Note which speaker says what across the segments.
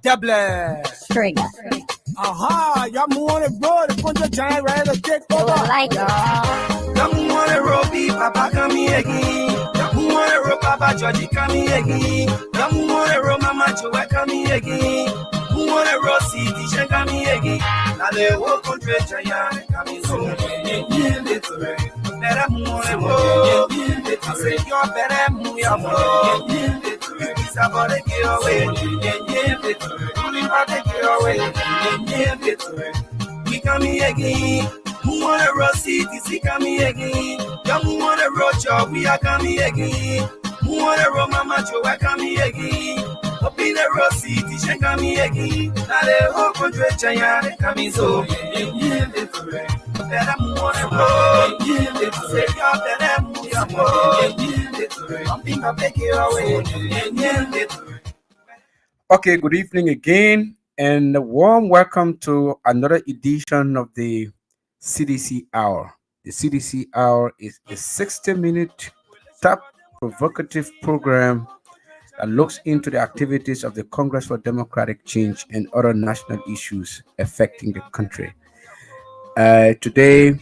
Speaker 1: Double.
Speaker 2: String.
Speaker 1: Aha, y'all want it, bro. The punch giant right to take over.
Speaker 2: Like
Speaker 3: Y'all want it, Robbie, Papa, come here again. Y'all want it, Papa, Georgie, come here again. Y'all want it, Mama, Joe, come here again. Who want it, Rossi, Tisha, come here again. Now they walk on the giant, come here so. Better move it, I say you're better move your phone. It's about to get away. Only about to get away. We come here again. Who wanna roll city? See come here again. Young who wanna roll job? We are coming again. Who wanna roll Mama Joe? We come here again. Up in the roll city, she come here again. Now the whole country giant coming so. Better move on and roll. Say you're better move your phone. Something I take you away.
Speaker 4: Okay, good evening again, and a warm welcome to another edition of the CDC Hour. The CDC Hour is a 60-minute top provocative program that looks into the activities of the Congress for Democratic Change and other national issues affecting the country. Today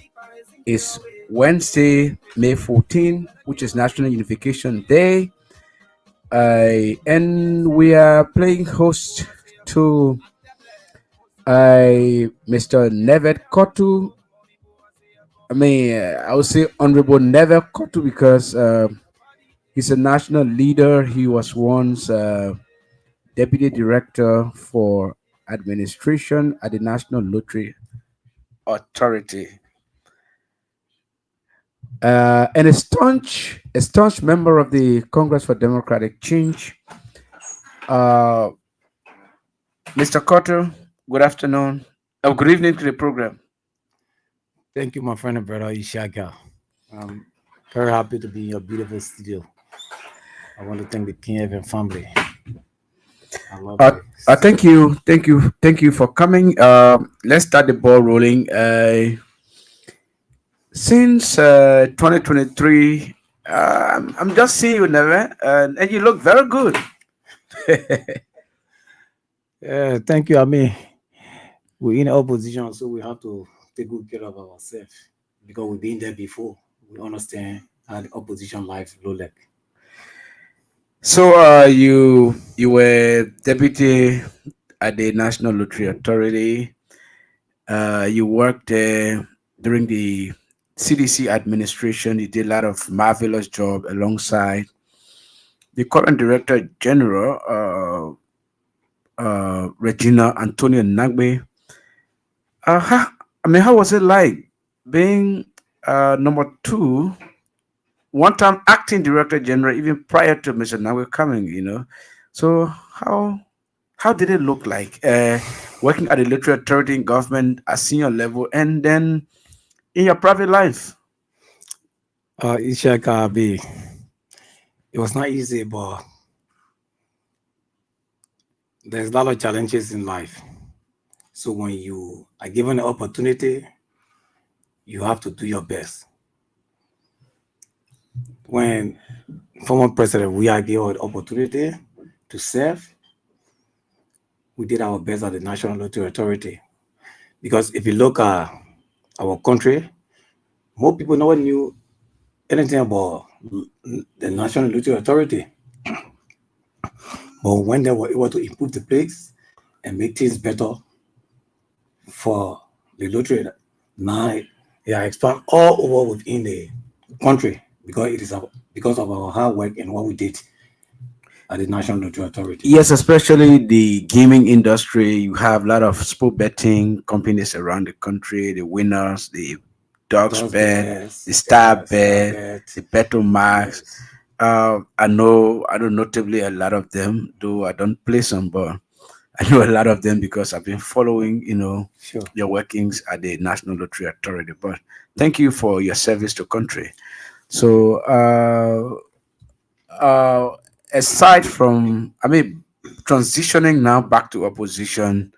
Speaker 4: is Wednesday, May 14, which is National Unification Day. And we are playing host to Mr. Nevet Kotu. I would say Honorable Nevet Kotu because he's a national leader. He was once Deputy Director for Administration at the National Lottery Authority. And a staunch member of the Congress for Democratic Change. Mr. Kotu, good afternoon. Good evening to the program.
Speaker 5: Thank you, my friend and brother Esiaka. I'm very happy to be in your beautiful studio. I want to thank the King Evan family. I love it.
Speaker 4: Thank you for coming. Let's start the ball rolling. Since 2023, I'm just seeing you, Neve, and you look very good.
Speaker 5: Yeah, thank you. I mean, we're in opposition, so we have to take good care of ourselves because we've been there before. We understand how the opposition life look like.
Speaker 4: So, you were deputy at the National Lottery Authority. You worked there during the CDC administration. You did a lot of marvelous job alongside the current Director General, Regina Antonio Nagbe. How was it like being number 2, one-time acting Director General, even prior to Mr. Nagbe coming? So how did it look like working at the Lottery Authority in government at senior level, and then in your private life?
Speaker 5: Esiaka, it was not easy, but there's a lot of challenges in life. So when you are given the opportunity, you have to do your best. When former president, we are given the opportunity to serve, we did our best at the National Lottery Authority. Because if you look at our country, more people never knew anything about the National Lottery Authority. But when they were able to improve the place and make things better for the lottery, now they are expanding all over within the country because it is because of our hard work and what we did at the National Lottery Authority.
Speaker 4: Yes, especially the gaming industry. You have a lot of sport betting companies around the country, the winners, the Dogs Bet, the Star Bet, the Beto Max. I know notably a lot of them, though I don't play some, but I know a lot of them because I've been following,
Speaker 5: Sure.
Speaker 4: your workings at the National Lottery Authority. But thank you for your service to country. So, aside from, transitioning now back to opposition,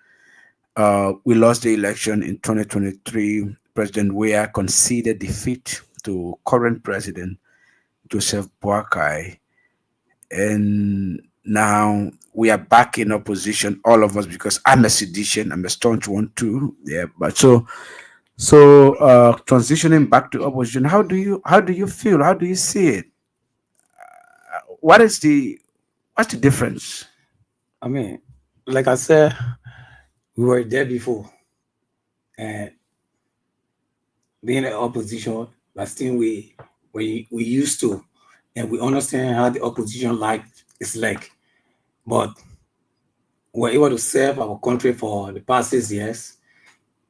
Speaker 4: we lost the election in 2023. President Weah conceded defeat to current president Joseph Boakai. and now we are back in opposition, all of us, because I'm a sedition, I'm a staunch one too. Yeah, but transitioning back to opposition, how do you feel? How do you see it? What is the what's the difference?
Speaker 5: I mean, like I said, we were there before, and being in opposition, but still we used to, and we understand how the opposition life is like. But we're able to serve our country for the past 6 years,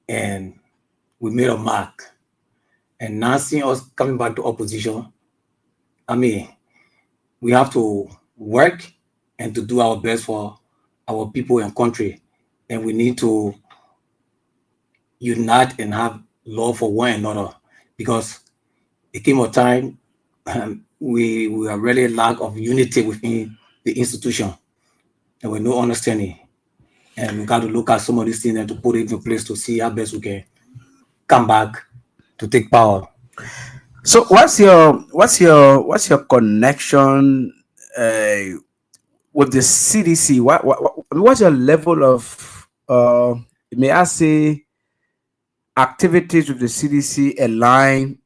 Speaker 5: and we made a mark. And now seeing us coming back to opposition, I mean, we have to work and to do our best for our people and country, and we need to unite and have love for one another because it came a time we are really lack of unity within the institution and with no understanding. And we got to look at some of these things and to put it in place to see how best we can come back to take power.
Speaker 4: So what's your connection uh, with the CDC? What's your level of may I say activities with the CDC align?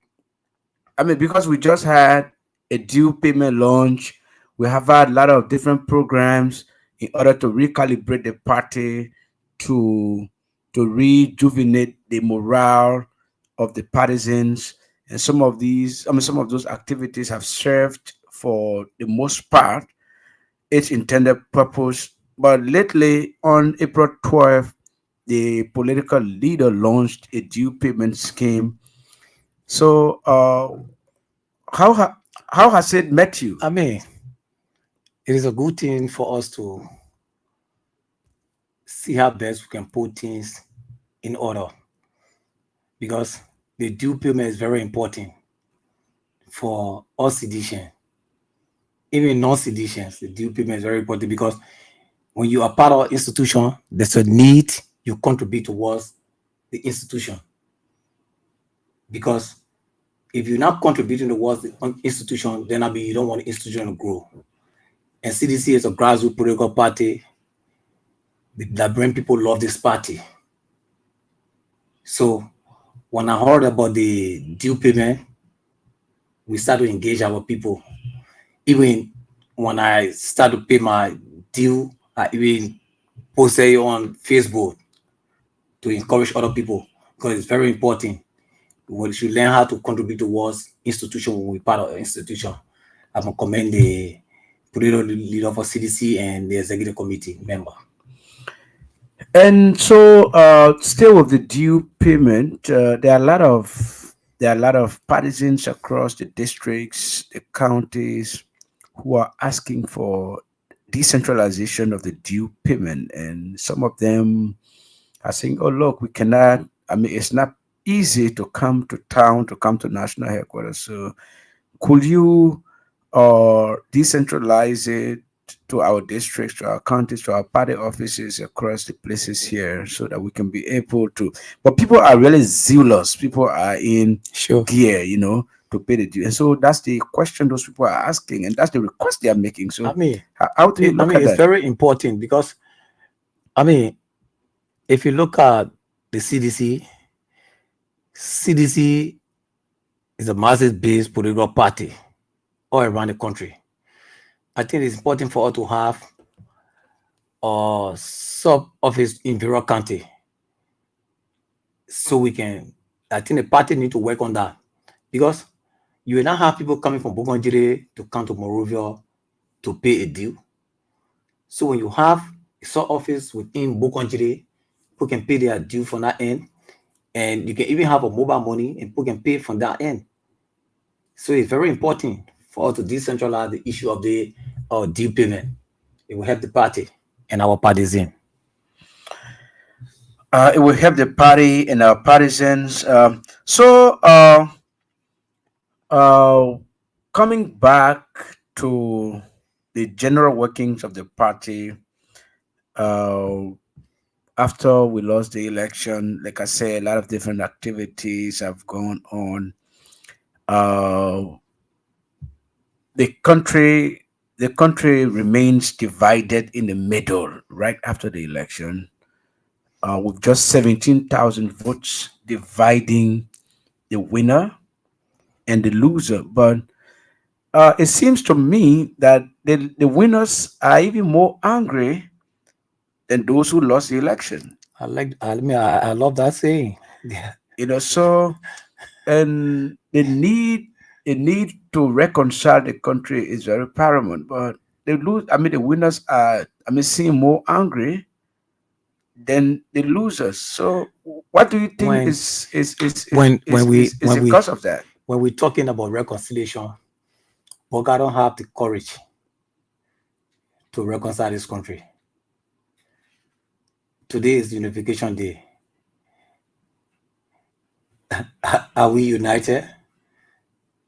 Speaker 4: I mean, because we just had a due payment launch, we have had a lot of different programs in order to recalibrate the party, to rejuvenate the morale of the partisans. And some of those activities have served for the most part its intended purpose. But lately, on April 12th, the political leader launched a due payment scheme. So, how ha- how has it met you?
Speaker 5: I mean, it is a good thing for us to see how best we can put things in order because the due payment is very important for us sedition. Even non-seditions, the due payment is very important because when you are part of an institution, there's a need you contribute towards the institution. Because if you're not contributing towards the institution, then I mean you don't want the institution to grow. And CDC is a grassroots political party that bring people love this party. So when I heard about the due payment, we start to engage our people. Even when I start to pay my due, I even post it on Facebook to encourage other people because it's very important. We should learn how to contribute towards institution when we're part of an institution. I will commend the political leader for CDC and the executive committee member.
Speaker 4: And so, still with the due payment, there are a lot of partisans across the districts, the counties, who are asking for decentralization of the due payment, and some of them are saying, "Oh, look, we cannot. I mean, it's not easy to come to town, to come to national headquarters. So, could you decentralize it to our districts, to our counties, to our party offices across the places here so that we can be able to?" But people are really zealous. People are in
Speaker 5: Sure.
Speaker 4: gear, to pay the due. And so that's the question those people are asking, and that's the request they are making.
Speaker 5: I
Speaker 4: So,
Speaker 5: mean,
Speaker 4: how do you look at
Speaker 5: it's
Speaker 4: that?
Speaker 5: very important because I mean, if you look at the CDC is a massive-based political party all around the country. I think it's important for us to have a sub office in Vero County so we can. I think the party need to work on that because you will not have people coming from Bogonjire to come to Morovia to pay a due. So when you have a sub office within Bogonjire, people can pay their due from that end, and you can even have a mobile money and people can pay from that end. So it's very important for us to decentralize the issue of the due payment. It will help the party and our partisan.
Speaker 4: It will help the party and our partisans. Uh, coming back to the general workings of the party, uh, after we lost the election, like I said, a lot of different activities have gone on. Uh, the country the country remains divided in the middle right after the election, with just 17,000 votes dividing the winner and the loser. But it seems to me that the winners are even more angry than those who lost the election.
Speaker 5: I love that saying. Yeah.
Speaker 4: So and the need to reconcile the country is very paramount. But the winners are, seem more angry than the losers. So what do you think
Speaker 5: When
Speaker 4: is the cause of that?
Speaker 5: when we're talking about reconciliation, but I don't have the courage to reconcile this country. Today is Unification Day. Are we united?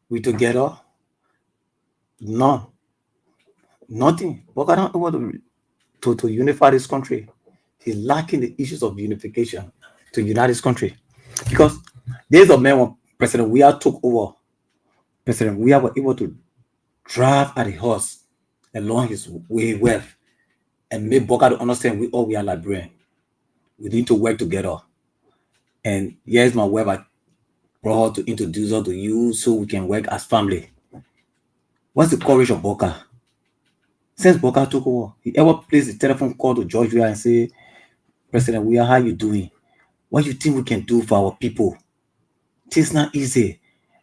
Speaker 5: We together? No, nothing. But I don't want to unify this country. He's lacking the issues of unification to unite this country. Because days of men when President we took over, President we were able to drive at a horse along his way wealth and make Boka to understand we are Liberian. We need to work together. And here's my wife. I brought her to introduce her to you so we can work as family. What's the courage of Boka? Since Boka took over, he ever placed a telephone call to George Weah and say, President Weah, how you doing? What do you think we can do for our people? It's not easy.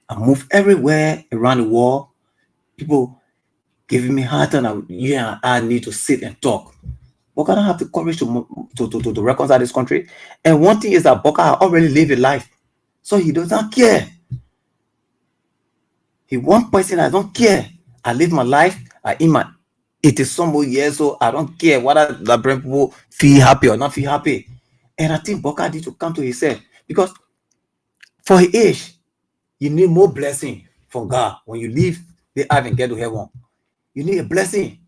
Speaker 5: I move everywhere around the world. People giving me hard time. I need to sit and talk. Boka don't have the courage to reconcile this country. And one thing is that Boka already lived a life. So he does not care. He one person, I don't care. I live my life. It is some more years, so I don't care whether the people feel happy or not feel happy. And I think Boka need to come to himself. Because for his age, you need more blessing from God. When you leave the earth and get to heaven, you need a blessing.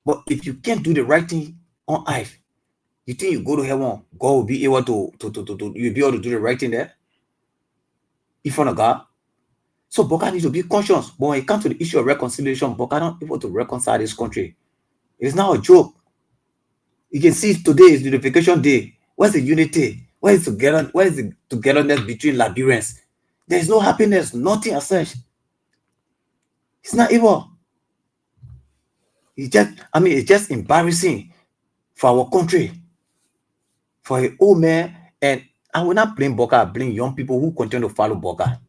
Speaker 5: But if you can't do the right thing on earth, you think you go to heaven, God will be able to you'll be able to do the right thing there in front of God. So Boka needs to be conscious. But when it comes to the issue of reconciliation, Boka not able to reconcile this country. It's not a joke. You can see today is Unification Day. Where's the unity? Where is the togetherness between Liberians? There is no happiness, nothing as such. It's not evil. It's just embarrassing for our country, for an old man. And I will not blame Boka, I blame young people who continue to follow Boka.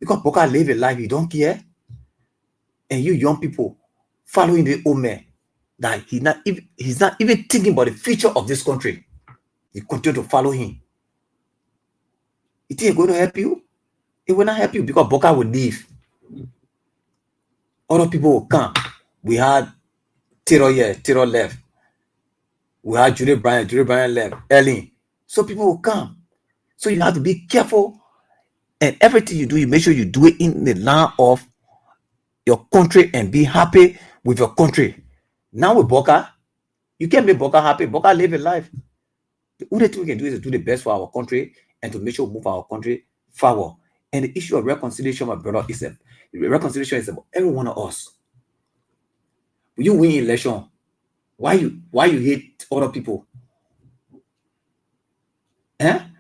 Speaker 5: Because Boka live a life, you don't care. And you young people following the old man, that he's not even thinking about the future of this country. You continue to follow him. You think it's going to help you? It will not help you because Boka will leave. Other people will come. We had Tiro here, Tiro left. We had Julie Bryan left, Ellen. So people will come. So you have to be careful. And everything you do, you make sure you do it in the line of your country and be happy with your country. Now with Boka, you can't make Boka happy. Boka live a life. The only thing we can do is to do the best for our country and to make sure we move our country forward. And the issue of reconciliation, my brother, reconciliation is about every one of us. When you win election, why you hate other people?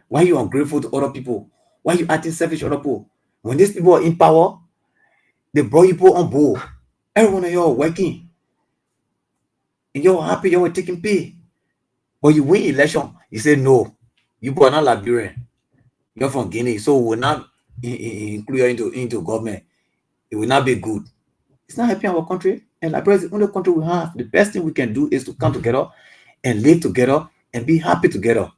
Speaker 5: Why you ungrateful to other people? Why you acting selfish to other people? When these people are in power, they brought you people on board. Every one of you are working. And you're happy, you're taking pay. But you win election, you say no. You are not Liberian. You're from Guinea, so we will not include you into government. It will not be good. It's not helping our country. And Liberia is the only country we have. The best thing we can do is to come together and live together and be happy together.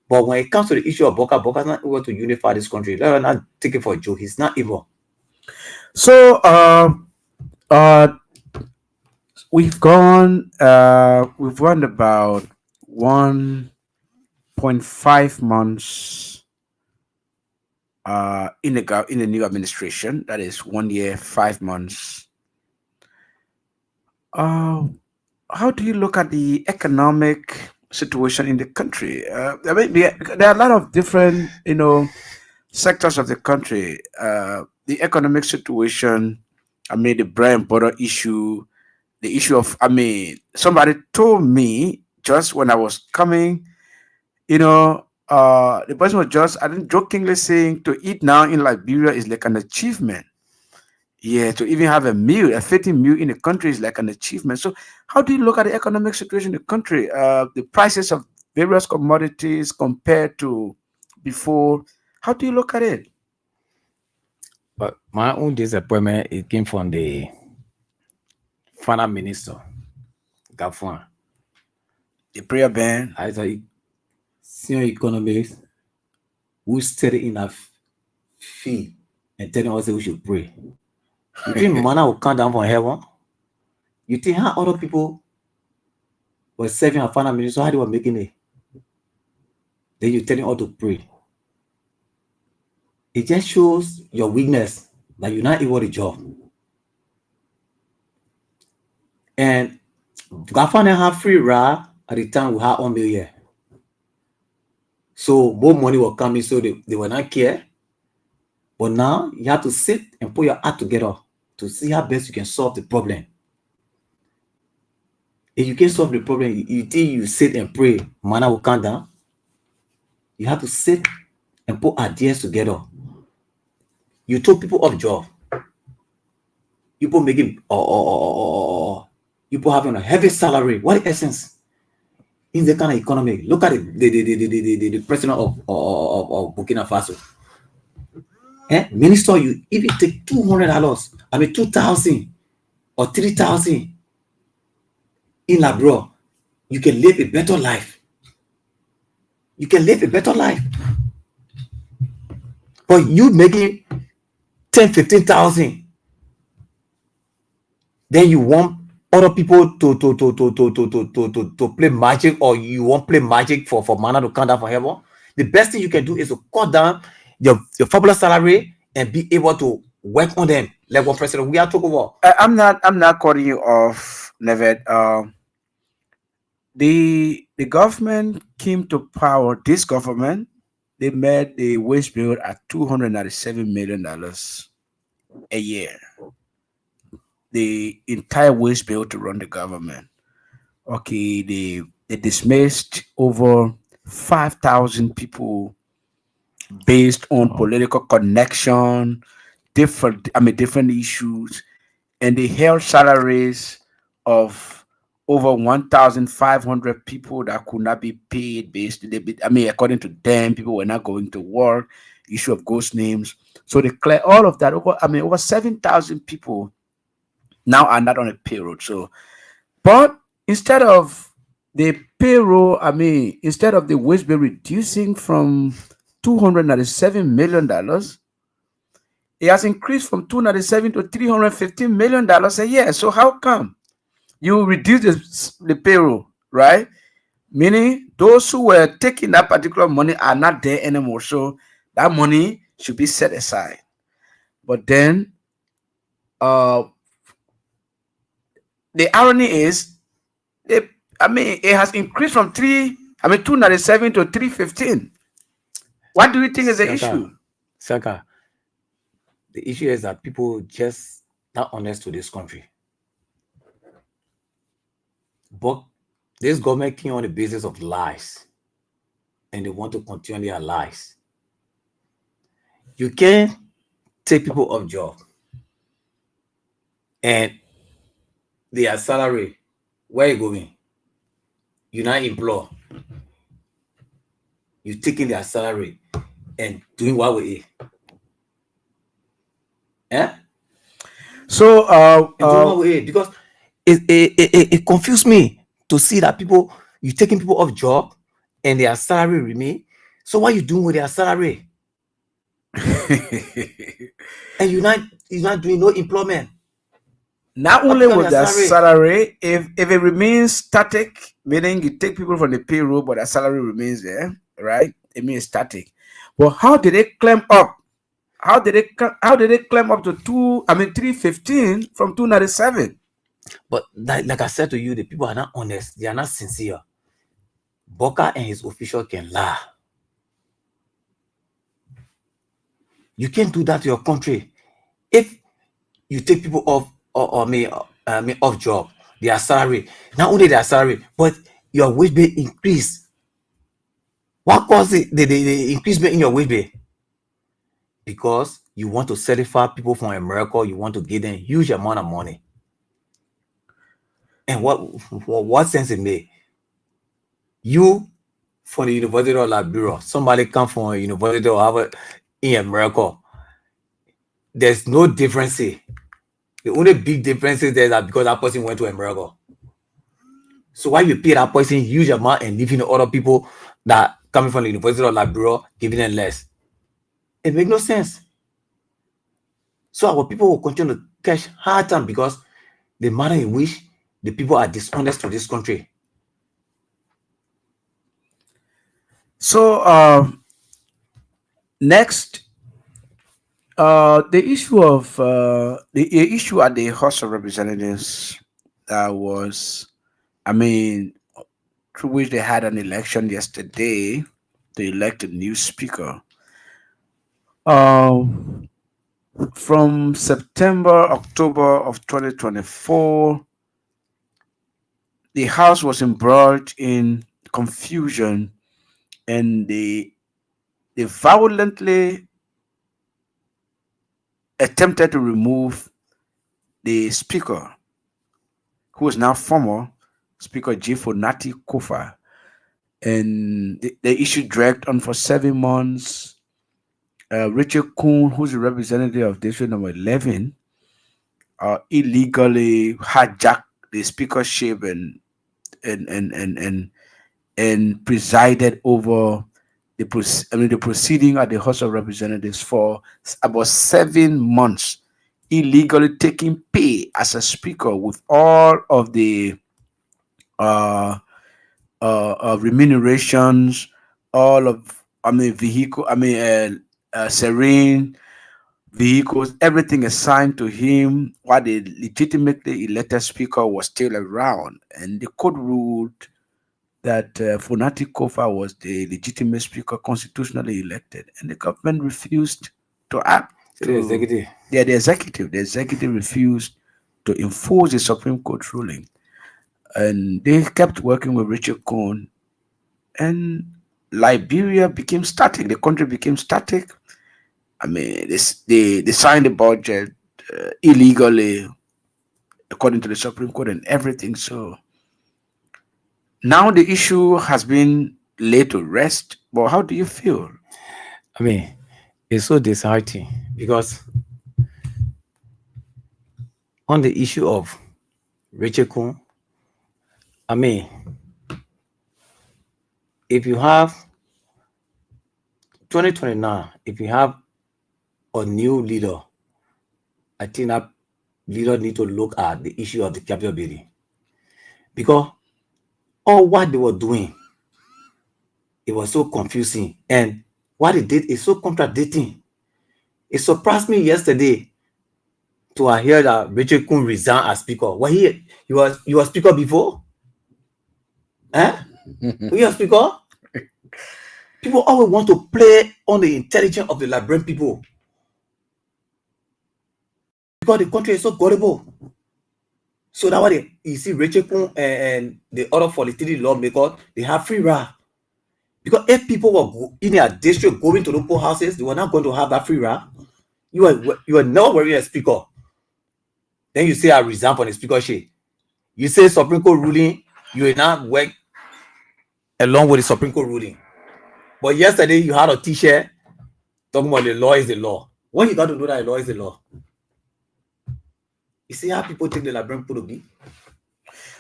Speaker 5: But when it comes to the issue of Boka, Boka is not able to unify this country. Let us not take it for a joke. He's not evil.
Speaker 4: So we've run about 1.5 months in the new administration. That is 1 year, 5 months. How do you look at the economic situation in the country? There are a lot of different, sectors of the country. The economic situation I mean, the bread and butter issue, the issue of, I mean, somebody told me just when I was coming, the person was just, I think, jokingly saying to eat now in Liberia is like an achievement. Yeah, to even have a meal, a fitting meal in the country is like an achievement. So, how do you look at the economic situation in the country? The prices of various commodities compared to before. How do you look at it?
Speaker 5: But my own disappointment, it came from the finance minister, Gafwan.
Speaker 4: The prayer ban.
Speaker 5: As a senior economist who studied in a fee and telling us that we should pray. You think manna will come down from heaven? You think how other people were serving a finance minister, how they were making it? Then you're telling all to pray. It just shows your weakness that you're not able to job. And Gafwan have free ride at the time we had 1 million. So more money will come in, so they will not care. But now you have to sit and put your heart together to see how best you can solve the problem. If you can't solve the problem, you think you sit and pray, manna will come down. You have to sit and put ideas together. You told people of job. People making people having a heavy salary. What the essence in the kind of economy? Look at it, the president of Burkina Faso. Minister, you even take $200, I mean 2,000 or 3,000 in Labrador, you can live a better life. You can live a better life. But you making 10, 15,000, then you want other people to play magic, or you won't play magic for manna to come down from heaven. The best thing you can do is to cut down your fabulous salary and be able to work on them. Like what President we are talking about.
Speaker 4: I'm not cutting you off, Nevet. The government came to power. This government, they made the wage bill at $297 million a year. The entire wage bill to run the government. Okay, they dismissed over 5,000 people based on political connection, different issues, and they held salaries of over 1,500 people that could not be paid based. According to them, people were not going to work. Issue of ghost names. So they clear all of that. Over 7,000 people now are not on a payroll. So, but instead of the payroll, instead of the wage bill reducing from $297 million, it has increased from 297 to $315 million a year. So how come you reduce the payroll, right? Meaning those who were taking that particular money are not there anymore. So that money should be set aside. But then the irony is it has increased from 297 to 315. What do you think is the issue?
Speaker 5: Saka, the issue is that people just not honest to this country. But this government came on the basis of lies, and they want to continue their lies. You can't take people off job and their salary. Where you going? You not employ. You taking their salary and doing what with it.
Speaker 4: So
Speaker 5: doing what with it, because it confused me to see that people, you taking people off job and their salary remain. So what you doing with their salary? And you're not doing no employment.
Speaker 4: Not only with their salary, if it remains static, meaning you take people from the payroll, but their salary remains there, right? It means static. But how did they climb up? How did they climb up to 315 from 297?
Speaker 5: But like I said to you, the people are not honest. They are not sincere. Boka and his official can lie. You can't do that to your country. If you take people off or off job, their salary, not only their salary, but your wage bill increase. What caused the increase in your wage bill? Because you want to certify people from America, you want to give them huge amount of money. And what sense it made? You from the University of Liberia, somebody come from a University of Harvard in America. There's no difference. The only big difference is that because that person went to America. So why you pay that person huge amount and leaving the other people that coming from the University of Liberia giving them less? It makes no sense. So our people will continue to catch hard time because the manner in which the people are dishonest to this country.
Speaker 4: So next, the issue of the issue at the House of Representatives was, I mean, through which they had an election yesterday to elect a new speaker. From September, October of 2024, the House was embroiled in confusion, and they violently attempted to remove the speaker, who is now former Speaker J. Fonati Kofa. And the issue dragged on for 7 months. Richard Kuhn, who's a representative of District Number 11, illegally hijacked the speakership and presided over the proceeding at the House of Representatives for about 7 months, illegally taking pay as a speaker with all of the remunerations, all of serene vehicles, everything assigned to him while the legitimately elected speaker was still around. And the court ruled that Fonati Kofa was the legitimate speaker constitutionally elected, and the government refused to act.
Speaker 5: The executive.
Speaker 4: Yeah, the executive refused to enforce the Supreme Court ruling, and they kept working with Richard Cohn, and Liberia became static. The country became static. I mean, they signed the budget illegally, according to the Supreme Court, and everything. So now the issue has been laid to rest. But how do you feel?
Speaker 5: I mean, it's so disheartening because on the issue of Richard Kuhn, I mean, if you have 2029, if you have a new leader, I think that leader need to look at the issue of the capital building, because all what they were doing, it was so confusing, and what they did is so contradicting. It surprised me yesterday to hear that Richard Kuhn resigned as speaker. Well, he was speaker before? Were you a speaker? People always want to play on the intelligence of the Liberian people because the country is so gullible. So that's why you see Richard Kuhn and the other 43 lawmakers, they have free ride. Because if people were in their district going to local houses, they were not going to have that free ride. You are never wearing a speaker. Then you say I resign from the speakership. You say Supreme Court ruling, you will not work along with the Supreme Court ruling. But yesterday you had a t-shirt talking about the law is the law. When you got to know that the law is the law. You see how people take the Liberian people to be?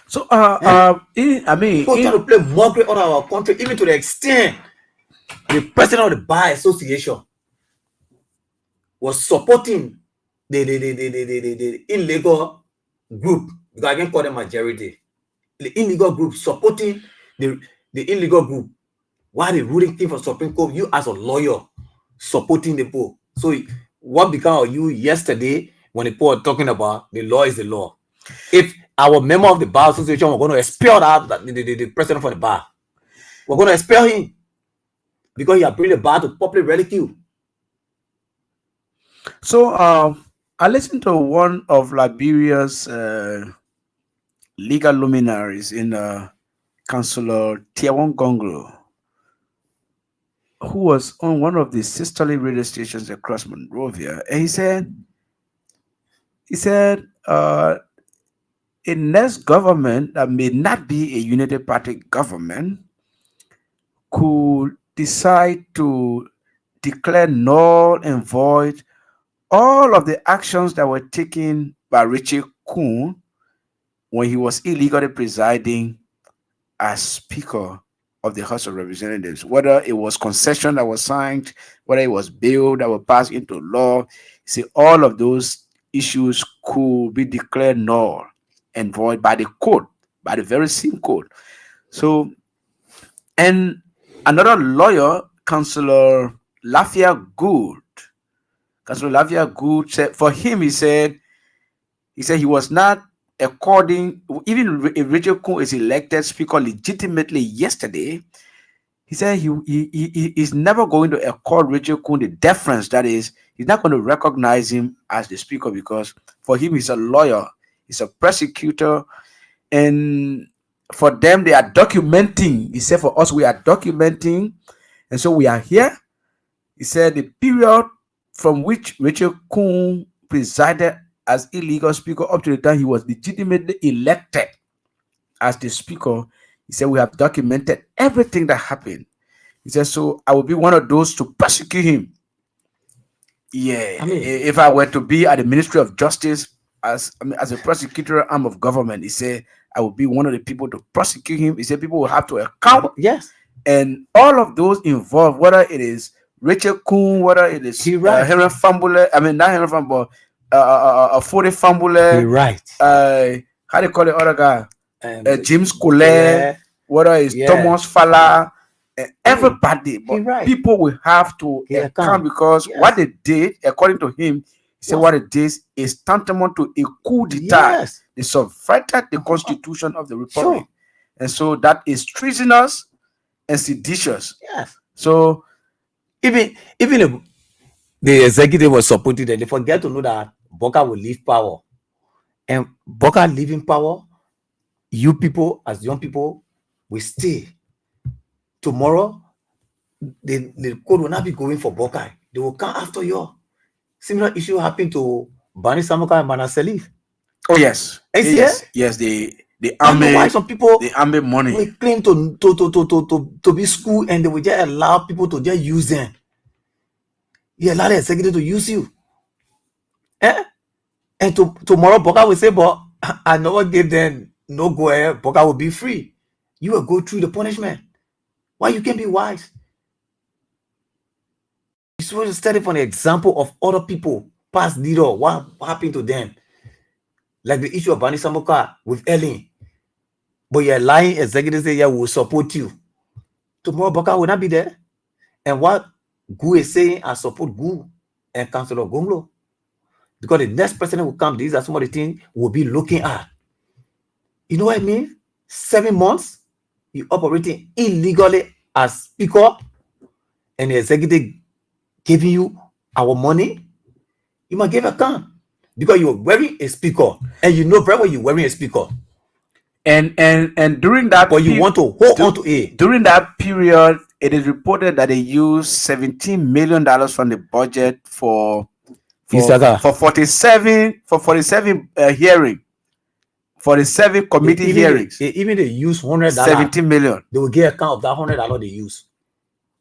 Speaker 4: So people
Speaker 5: try to play mockery on our country, even to the extent the president of the Bar Association was supporting the illegal group, because I can call them majority. The illegal group supporting the illegal group. Why the ruling came from Supreme Court? You as a lawyer supporting the poor. So what became of you yesterday when the poor are talking about the law is the law? If our member of the Bar Association were going to expel the president from the bar, we're going to expel him because he has bring the bar to public ridicule.
Speaker 4: So I listened to one of Liberia's legal luminaries in Councillor Tiawon Gonglo, who was on one of the sisterly radio stations across Monrovia, and he said, a next government that may not be a united party government could decide to declare null and void all of the actions that were taken by Richie Kuhn when he was illegally presiding as Speaker of the House of Representatives, whether it was concession that was signed, whether it was bill that was passed into law. See, all of those issues could be declared null and void by the court, by the very same court. So, and another lawyer, Councillor Lafia Good, Councillor Lafia Good said, for him, he said he was not according, even if Richard Kuhn is elected speaker legitimately yesterday, he said he is never going to accord Richard Kuhn the deference. That is, he's not going to recognize him as the speaker because for him, he's a lawyer, he's a prosecutor, and for them, they are documenting. He said, for us, we are documenting, and so we are here. He said the period from which Richard Kuhn presided as illegal speaker up to the time he was legitimately elected as the speaker, he said, we have documented everything that happened. He said, so I will be one of those to prosecute him. Yeah, if I were to be at the Ministry of Justice as a prosecutor arm of government, he said, I will be one of the people to prosecute him. He said, people will have to account.
Speaker 5: Yes.
Speaker 4: And all of those involved, whether it is Richard Kuhn, whether it is Henry Fambule, not Henry Fambule, Fode Fambule,
Speaker 5: right.
Speaker 4: How do you call the other guy? James Collet, whether it's Thomas Falla, everybody, but people will have to account because what they did, according to him, he said what it did is tantamount to a coup d'etat. They subverted the constitution of the republic, and so that is treasonous and seditious.
Speaker 5: Yes.
Speaker 4: So
Speaker 5: even if the executive was supported, they forget to know that Boka will leave power, and Boka leaving power, you people as young people will stay. Tomorrow, the code will not be going for Boka. They will come after you. Similar issue happened to Bani Samuka and Manaselif.
Speaker 4: Oh yes, yes. The army.
Speaker 5: Why some people
Speaker 4: the army money
Speaker 5: will claim to be school and they will just allow people to just use them. You allow the executive to use you. And tomorrow Boka will say, but I never gave them no go ahead. Boka will be free. You will go through the punishment. Why you can't be wise? You're supposed to study from the example of other people, past leader, what happened to them. Like the issue of Bani Samuka with Ellen. But you're lying executive say, yeah, we will support you. Tomorrow Boka will not be there. And what Gu is saying, I support Gu and Councillor Gonglo. Because the next president will come, these are some of the things we'll be looking at. You know what I mean? 7 months, you operating illegally as speaker, and the executive giving you our money. You must give account because you're wearing a speaker, and you know very well you're wearing a speaker.
Speaker 4: And during that,
Speaker 5: but you want to hold on to it.
Speaker 4: During that period, it is reported that they used $17 million from the budget for 47 hearing, 47 committee hearings.
Speaker 5: Even they use $100.
Speaker 4: 17 million.
Speaker 5: They will give account of that $100 they use.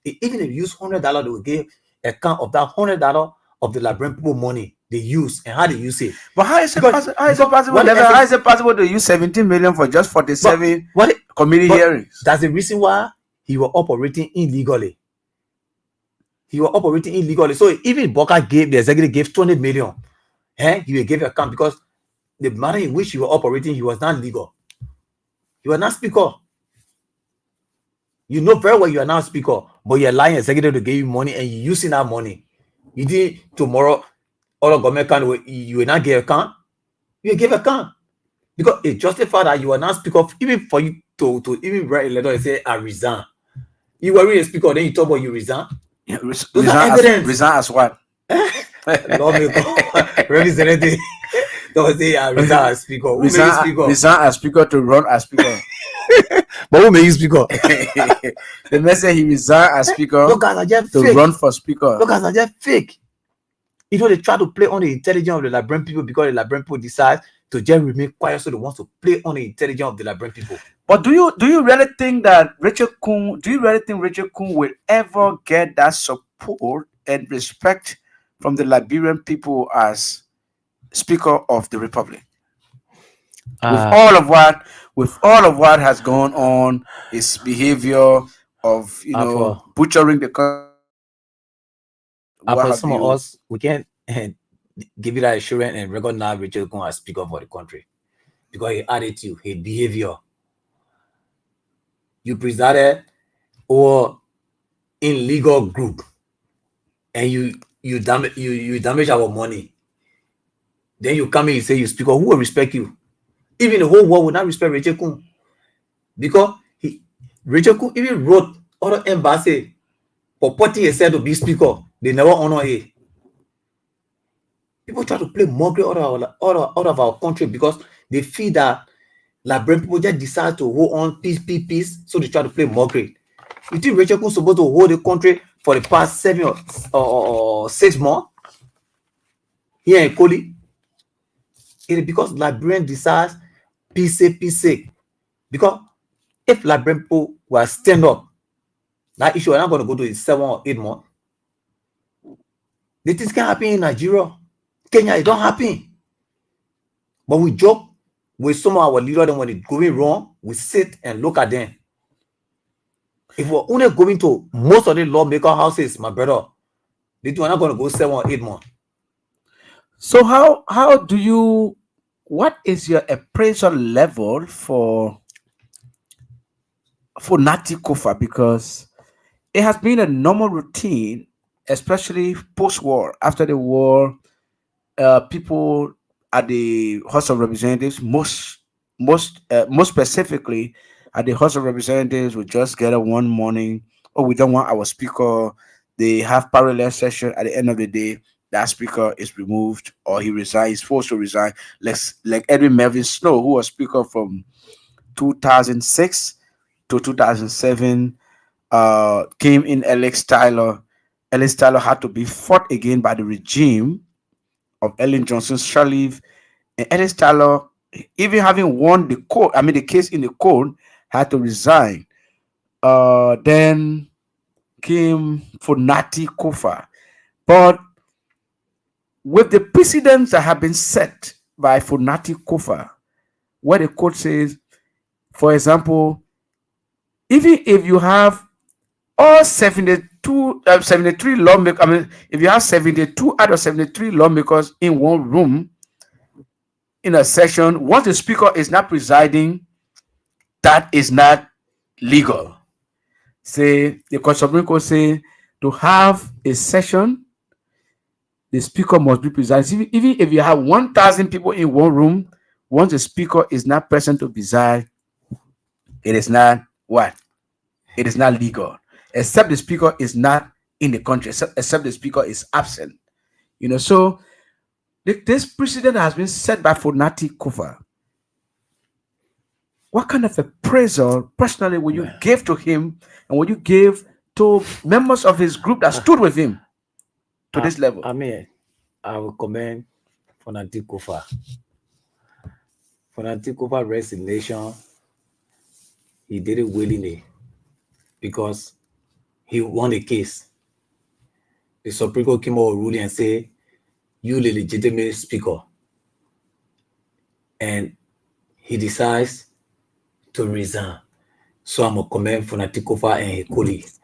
Speaker 5: Even if they use $100, they will give account of that $100 of the Liberian people money they use and how they use it.
Speaker 4: But how is it possible to use 17 million for just 47 committee hearings?
Speaker 5: That's the reason why he was operating illegally. So even Boka gave, the executive gave 20 million, he will give account because the manner in which he was operating, he was not legal. He was not speaker. You know very well you are not speaker, but you're lying executive to give you money and you're using that money. You did tomorrow, all the government can, you will not give account. You will give account. Because it justifies that you are not speaker, even for you to even write a letter and say, I resign. You were really a speaker, then you talk about you resign.
Speaker 4: Yeah, resign as what?
Speaker 5: lawmaker representative. Don't say I resign as speaker. Who made you speaker?
Speaker 4: Resign as speaker to run as speaker.
Speaker 5: But who made you speaker?
Speaker 4: The message he resigned as speaker
Speaker 5: Those guys are just
Speaker 4: to
Speaker 5: fake.
Speaker 4: run for speaker.
Speaker 5: Those guys are just fake. You know, they try to play on the intelligence of the Liberian people because the Liberian people decide to just remain quiet, so they want to play on the intelligence of the Liberian people.
Speaker 4: But do you really think that Richard Kuhn will ever get that support and respect from the Liberian people as Speaker of the Republic? With all of what has gone on, his behavior of butchering the country.
Speaker 5: For some of us, we can't give you that assurance and recognize Richard Kuhn as Speaker for the country because his attitude, his behavior. You presided over illegal group, and you damage our money. Then you come in and say you speaker. Who will respect you? Even the whole world will not respect Richard Kuhn because Richard Kuhn even wrote other embassy for putting himself to be speaker. They never honor it. People try to play mockery out of our country because they feel that Liberian people just decide to hold on peace, so they try to play mockery. You think Richard Kuhn supposed to hold the country for the past 7 or 6 months here in Koli? It is because Liberian decides peace. Because if Liberian people were stand up, that issue are not going to go to 7 or 8 months. This can happen in Nigeria. Kenya, it don't happen. But we joke with some of our leaders, and when it's going wrong, we sit and look at them. If we're only going to most of the lawmaker houses, my brother, they are not going to go 7 or 8 months.
Speaker 4: So what is your appraisal level for Nati Kofa? Because it has been a normal routine, especially post-war. After the war, people at the House of Representatives, most specifically at the House of Representatives, would just gather one morning. Oh, we don't want our speaker. They have parallel session. At the end of the day, that speaker is removed or he resigns. He's forced to resign. Like Edwin Melvin Snow, who was speaker from 2006 to 2007, came in Alex Tyler. Alex Tyler had to be fought again by the regime of Ellen Johnson Sirleaf, and Alex Tyler, even having won the case in the court, had to resign. Then came for Nati Kofa. But with the precedents that have been set by Funati Kofa, where the court says, for example, even if you have all 73 lawmakers, if you have 72 out of 73 lawmakers in one room in a session, once the speaker is not presiding, that is not legal. Say the Supreme Court say to have a session, the speaker must be presiding. Even if you have 1,000 people in one room, once the speaker is not present to preside, it is not what? It is not legal. Except the speaker is not in the country, except the speaker is absent. So this precedent has been set by Funati Kofa. What kind of appraisal personally will you give to him, and will you give to members of his group that stood with him to this level?
Speaker 5: I will commend Funati Kofa. Funati Kofa resignation, he did it willingly because he won the case. The Supreme Court came out ruling and say, you the legitimate speaker. And he decides to resign. So I'm going to commend Funati Kofa and his colleagues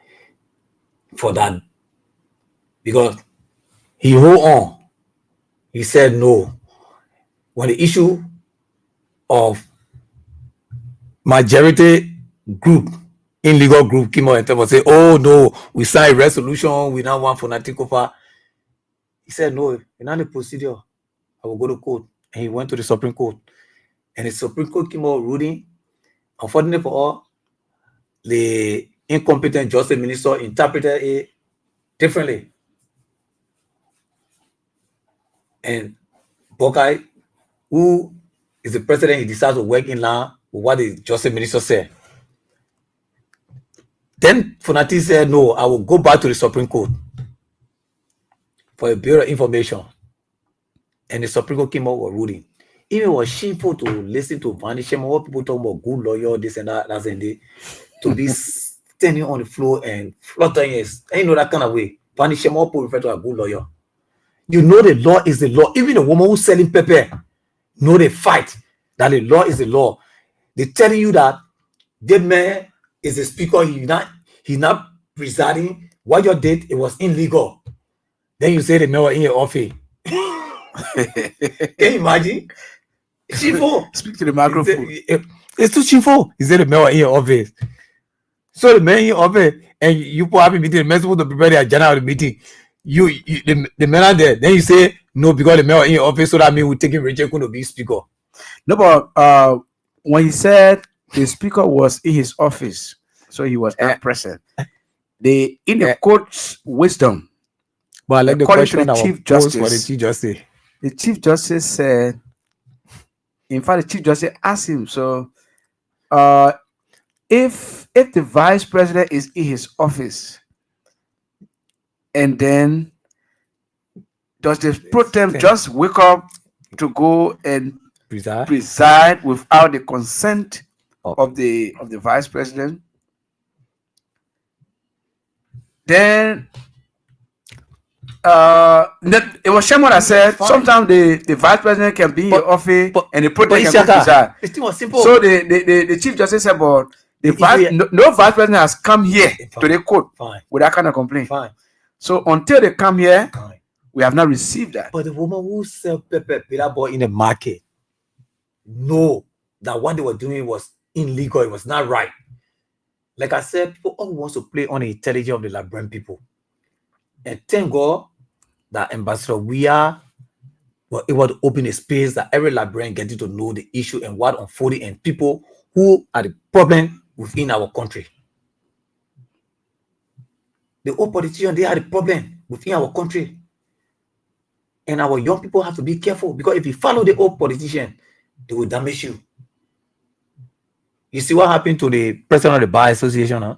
Speaker 5: for that. Because he hold on. He said no. When the issue of majority group, illegal group came out and say, oh no, we signed a resolution, we now want Funati Kofa. He said no, in any procedure, I will go to court. And he went to the Supreme Court. And the Supreme Court came out ruling. Unfortunately for all, the incompetent justice minister interpreted it differently. and Buckeye, who is the president, he decides to work in line with what the justice minister said. Then Funati said, no, I will go back to the Supreme Court for a bureau of information. And the Supreme Court came out with a ruling. Even it was shameful to listen to Vanisham, what people talk about good lawyer, this and that, and they to be standing on the floor and fluttering his, that kind of way. Vanisham, what people refer to a good lawyer. You know the law is the law. Even the woman who's selling pepper know the fight that the law is the law. They're telling you that the man is the speaker. He's not presiding. What you did, it was illegal. Then you say the mayor in your office. Can you imagine? Shameful.
Speaker 4: Speak to the microphone.
Speaker 5: It's too shameful. He said the mayor in your office. So the mayor in your office, and you put happy meeting, the mayor supposed to prepare the agenda of the meeting. The mayor there. Then you say no because the mayor in your office, so that means we're taking Richard to be speaker.
Speaker 4: No, but when he said the speaker was in his office, so he was not present. In the court's wisdom,
Speaker 5: but I like the
Speaker 4: according to
Speaker 5: question
Speaker 4: the Chief Justice,
Speaker 5: for the Chief Justice.
Speaker 4: The Chief Justice said, in fact, the Chief Justice asked him, so if the Vice President is in his office, and then does the pro tem just wake up to go and preside without the consent of the Vice President? Then it was Shemo that said sometimes the Vice President can be in your office and the pro tem can preside.
Speaker 5: It was simple.
Speaker 4: So the Chief Justice said, but no Vice President has come here to the court with that kind of complaint. So until they come here, we have not received that.
Speaker 5: But the woman who sell pepper boy in the market know that what they were doing was illegal. It was not right. Like I said, people all wants to play on the intelligence of the Liberian people. And thank God that Ambassador we were able to open a space that every Liberian getting to know the issue and what unfolding and people who are the problem within our country. The old politicians, they are the problem within our country. And our young people have to be careful because if you follow the old politician, they will damage you. You see what happened to the president of the Bar Association, huh?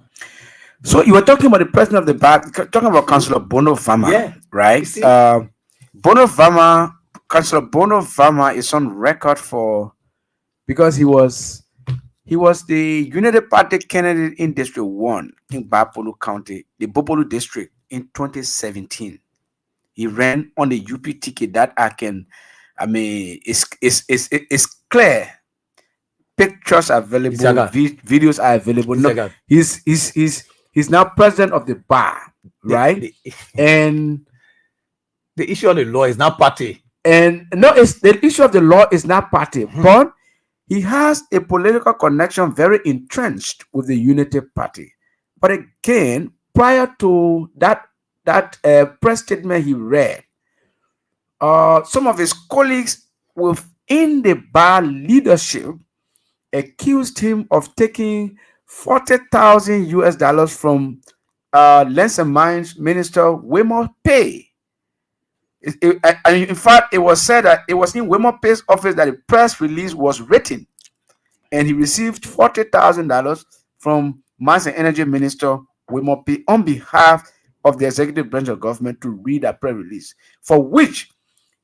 Speaker 4: So you were talking about the president of the Bar, talking about Councillor Bono Vama, right? Bono Vama, Councillor Bono Vama is on record because he was the United Party candidate in District 1 in Bapolu County, the Bopolu District in 2017. He ran on the UP ticket that it's clear. Pictures are available, videos are available. No, he's now president of the bar, right? And
Speaker 5: the issue of the law is not party.
Speaker 4: And no, it's the issue of the law is not party, but he has a political connection very entrenched with the Unity Party. But again, prior to that press statement he read, some of his colleagues within the bar leadership accused him of taking $40,000 from Lands and Mines Minister Wilmot Pay. In fact, it was said that it was in Wilmot Pay's office that the press release was written, and he received $40,000 from Mines and Energy Minister Wilmot Pay on behalf of the executive branch of government to read that press release, for which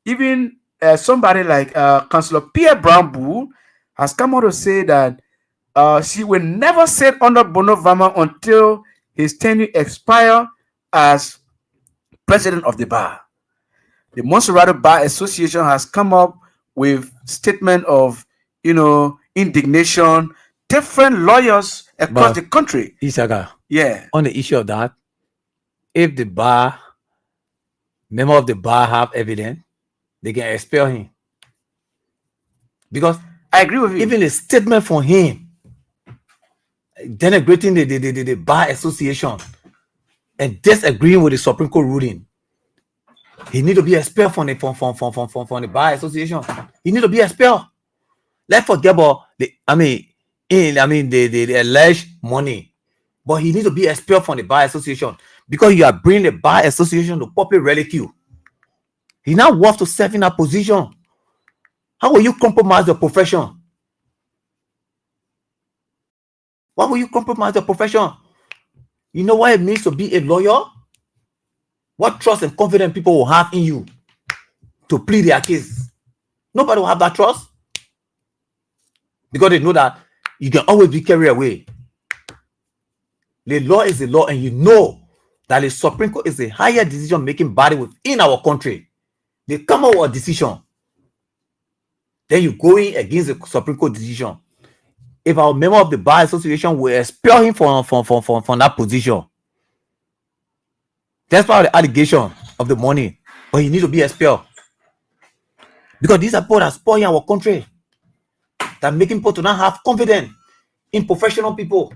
Speaker 4: even somebody like Councillor Pierre Brown-Boo has come out to say that she will never sit under Bono Vama until his tenure expires as president of the bar. The Montserrat Bar Association has come up with statement of, indignation. Different lawyers across the country.
Speaker 5: Esiaka,
Speaker 4: yeah.
Speaker 5: On the issue of that, if the member of the bar have evidence, they can expel him. Because
Speaker 4: I agree with you.
Speaker 5: Even a statement from him denigrating the bar association and disagreeing with the Supreme Court ruling, he need to be expelled from the bar association. He need to be expelled. Let's forget about the alleged money, but he need to be expelled from the bar association because you are bringing the bar association to public ridicule. He now wants to serve in that position. How will you compromise your profession? Why will you compromise your profession? You know what it means to be a lawyer? What trust and confidence people will have in you to plead their case. Nobody will have that trust because they know that you can always be carried away. The law is the law, and you know that the Supreme Court is a higher decision-making body within our country. They come out with a decision. Then you go in against the Supreme Court decision. If our member of the Bar Association will expel him from that position, that's why the allegation of the money, but he needs to be expelled. Because these are people that are spoiling our country, that making people to not have confidence in professional people.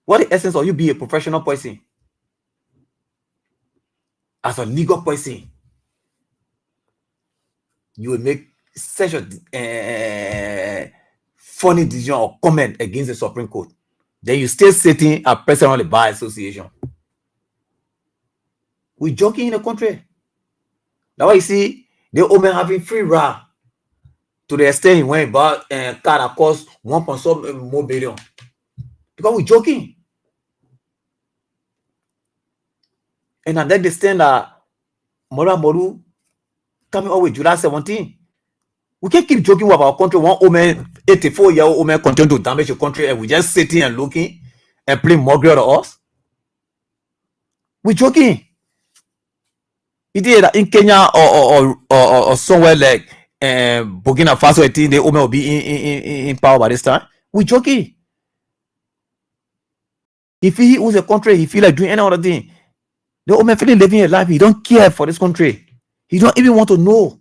Speaker 5: What the essence of you be a professional person? As a legal person, you will make such a funny decision or comment against the Supreme Court. Then you still sitting as president of the Bar Association. We're joking in the country. That's why you see the women having free ride to the extent he went about a car that cost 1.7 more billion. Because we're joking. And at that extent that Moru coming out with July 17. We can't keep joking about our country. One woman, 84-year-old woman, continue to damage the country, and we just sitting and looking and playing mockery of us. We're joking. You did that in Kenya or somewhere like Burkina Faso, I think the woman will be in power by this time. We're joking. If he owns a country, he feel like doing any other thing. The woman feeling living a life. He don't care for this country. He don't even want to know.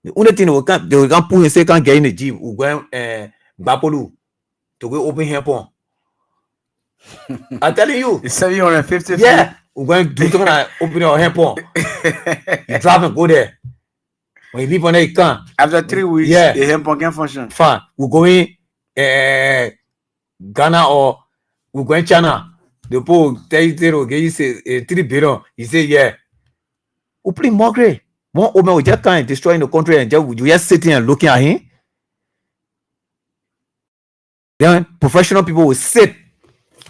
Speaker 5: The only thing they will put him say can't get in the gym. We go Bapolu to go open here pon. I'm telling you.
Speaker 4: It's 750.
Speaker 5: Yeah, we're going to do something open your hand pon. You drive and go there. When you leave on there, you can't.
Speaker 4: After 3 weeks,
Speaker 5: yeah,
Speaker 4: the hemp can function.
Speaker 5: Fine. We're going Ghana or we're going China. The poor tell you get you say 3 billion. You say yeah. We play mockery. One woman will just kind of destroying the country and just sitting and looking at him. Then professional people will sit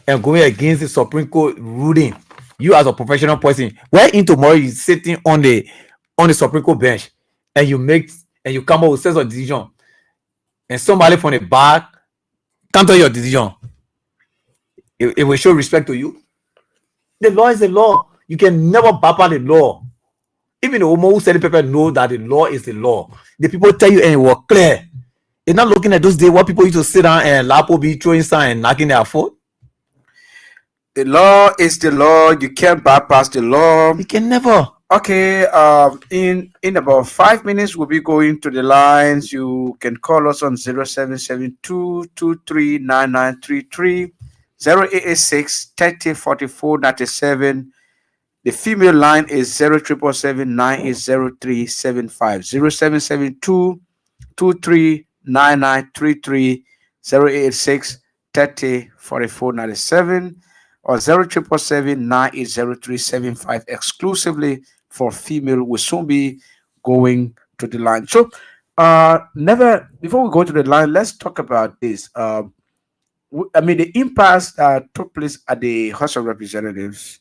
Speaker 5: and going against the Supreme Court ruling. You as a professional person, where in tomorrow you sitting on the Supreme Court bench and you come up with sense of decision, and somebody from the back counter your decision. It will show respect to you. The law is the law. You can never bypass the law. Even the woman who said the paper know that the law is the law. The people tell you and it was clear. You're not looking at those days what people used to sit down and lapo be throwing sign and knocking their foot.
Speaker 4: The law is the law. You can't bypass the law.
Speaker 5: You can never.
Speaker 4: Okay. In about 5 minutes, we'll be going to the lines. You can call us on 0772-239933, 0886-304497. The female line is 0777-980375, 0772-239933, 0886-304497, or 0777-980375 exclusively for female. Will soon be going to the line. So, before we go to the line, let's talk about this. I mean, the impasse that took place at the House of Representatives.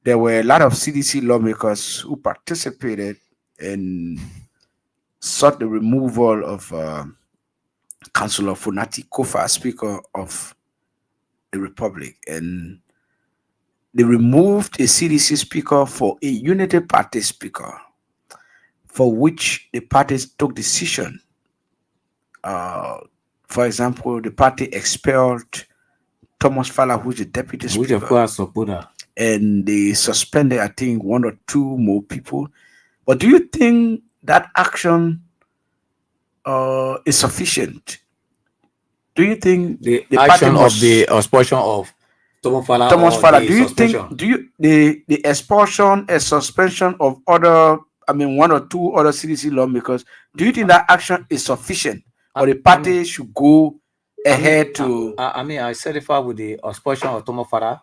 Speaker 4: There were a lot of CDC lawmakers who participated and sought the removal of Councillor Funati Kofa, Speaker of the Republic. And they removed a CDC speaker for a Unity Party speaker, for which the parties took decision. For example, the party expelled Thomas Fala, who's the deputy speaker.
Speaker 5: Which of course supporter.
Speaker 4: And they suspended, I think, 1 or 2 more people. But do you think that action is sufficient? Do you think
Speaker 5: the action of the expulsion of Thomas Fala?
Speaker 4: Do you think the expulsion and suspension of 1 or 2 other CDC lawmakers? Do you think that action is sufficient, or the party should go ahead to?
Speaker 5: I certify with the expulsion of Thomas Fala,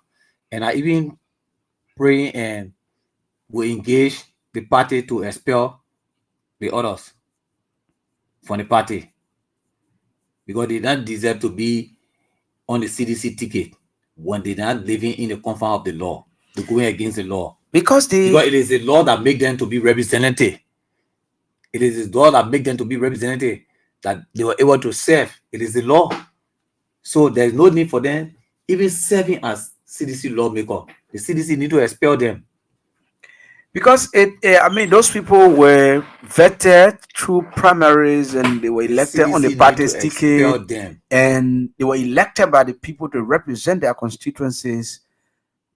Speaker 5: and I even pray and will engage the party to expel the others from the party because they don't deserve to be on the CDC ticket when they're not living in the confines of the law. They're going against the law.
Speaker 4: Because
Speaker 5: it is the law that make them to be represented. It is the law that make them to be represented, that they were able to serve. It is the law. So there's no need for them even serving as CDC lawmaker. The CDC need to expel them.
Speaker 4: Because I mean, those people were vetted through primaries and they were elected on the
Speaker 5: CDC
Speaker 4: party's
Speaker 5: need to expel
Speaker 4: ticket,
Speaker 5: them.
Speaker 4: and they were elected by the people to represent their constituencies.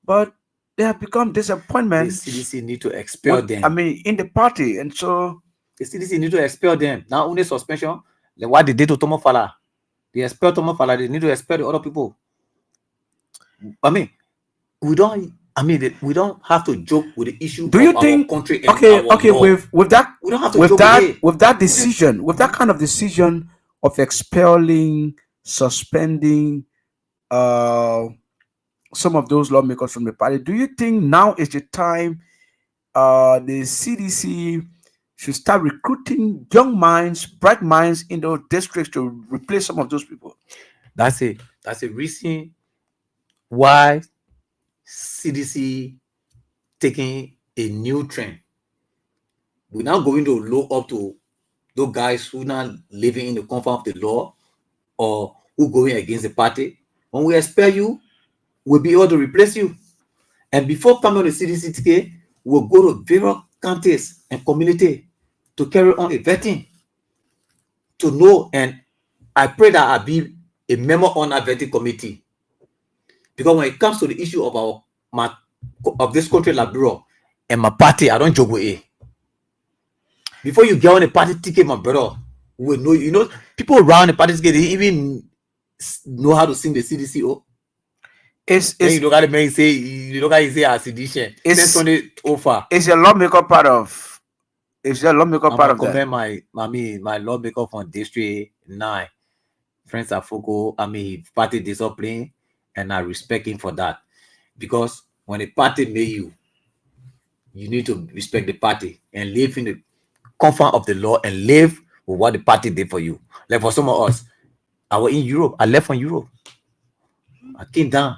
Speaker 4: But they have become
Speaker 5: The
Speaker 4: disappointments.
Speaker 5: CDC need to expel them.
Speaker 4: I mean, in the party, and so
Speaker 5: the CDC need to expel them. Now only suspension, like what they did to Tomo Fala. They expel Tomo Fala. They need to expel the other people. I mean, we don't have to joke with the issue
Speaker 4: do you
Speaker 5: of
Speaker 4: think
Speaker 5: our country and
Speaker 4: okay
Speaker 5: our law.
Speaker 4: with that
Speaker 5: We don't have to joke
Speaker 4: with that decision, with that kind of decision of expelling, suspending some of those lawmakers from the party, do you think now is the time the CDC should start recruiting young minds, bright minds in those districts to replace some of those people?
Speaker 5: That's a reason why CDC taking a new trend. We're now going to look up to those guys who now living in the confines of the law or who going against the party. When we expel you, we'll be able to replace you. And before coming on the CDC ticket, we'll go to various counties and community to carry on a vetting to know. And I pray that I'll be a member on that vetting committee. Because when it comes to the issue of this country, Liberia, and my party, I don't joke with it. Before you get on a party ticket, my brother, we know, people around the party ticket, they even know how to sing the CDC. Oh. You look at the man say, a sedition. It's
Speaker 4: a lawmaker part of. Is a lawmaker part of that?
Speaker 5: My lawmaker from District 9, Friends Afoko, party discipline, and I respect him for that. Because when a party made you need to respect the party and live in the confines of the law and live with what the party did for you. Like for some of us, I was in Europe. I left from Europe. I came down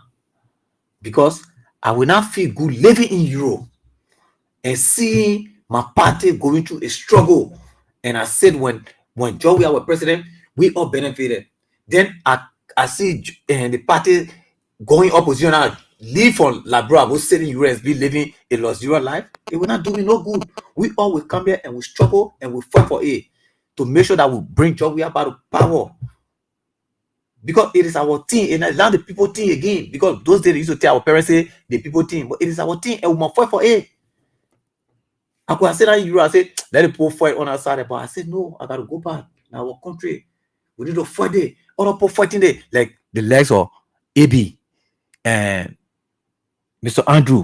Speaker 5: because I will not feel good living in Europe and seeing my party going through a struggle. And I said, when Joey was president, we all benefited. Then I see the party going opposition now, leave from Labra, go sit in US, be living a luxurious life. It will not do me no good. We all will come here and we struggle and we fight for it to make sure that we bring Joey about to power. Because it is our team, and it's not the people team again. Because those days they used to tell our parents, say the people team, but it is our team, and we must fight for it. I could have said that in Europe, I said, let the people fight on our side, but I said, no, I gotta go back in our country. We need to fight it. Other people fighting there, like the legs of AB and Mr. Andrew,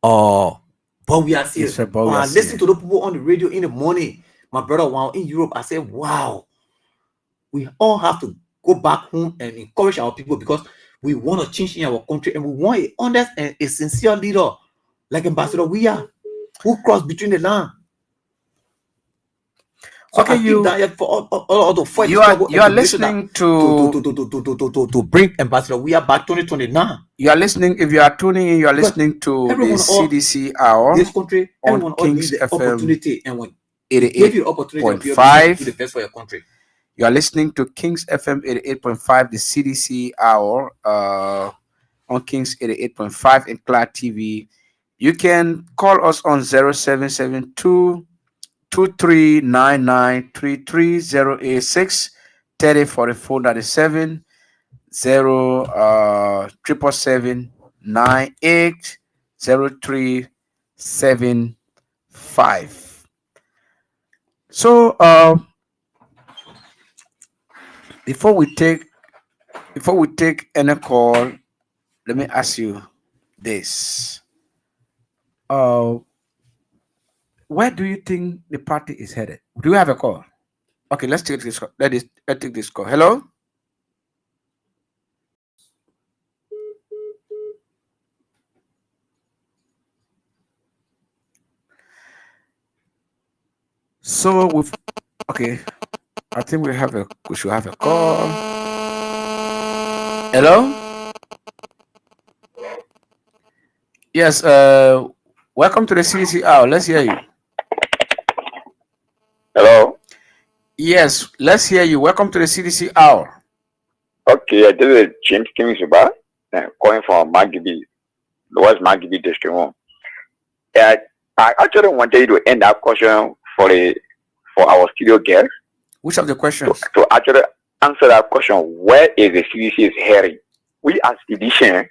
Speaker 5: but we are here. I listen to the people on the radio in the morning. My brother, while in Europe, I said, wow, we all have to go back home and encourage our people because we want to change in our country and we want a honest and a sincere leader like Ambassador we are, who cross between the land. So okay, you
Speaker 4: are listening
Speaker 5: to bring Ambassador we are back 2029.
Speaker 4: You are listening. If you are tuning in, you are listening to the CDC Hour.
Speaker 5: This country,
Speaker 4: on Kings FM
Speaker 5: opportunity, and when
Speaker 4: 88.5.
Speaker 5: Do the best for your country.
Speaker 4: You are listening to Kings FM 88.5, the CDC Hour on Kings 88.5 and Cloud TV. You can call us on 0772 2399 33086 304497 777 98 0375. So before we take any call, let me ask you this. Where do you think the party is headed? Do we have a call? Okay, let's take this call. Let's take this call. Hello? So with okay, I think we should have a call. Hello? Yes, welcome to the CDC hour. Let's hear you.
Speaker 2: Hello.
Speaker 4: Yes, let's hear you. Welcome to the CDC hour.
Speaker 2: Okay, this is James Kingsuba, calling from Magibi, the West Magibi District 1. I actually wanted you to end that question for our studio guest.
Speaker 4: Which of the questions?
Speaker 2: To actually answer that question, where is the CDC is heading? We as citizens,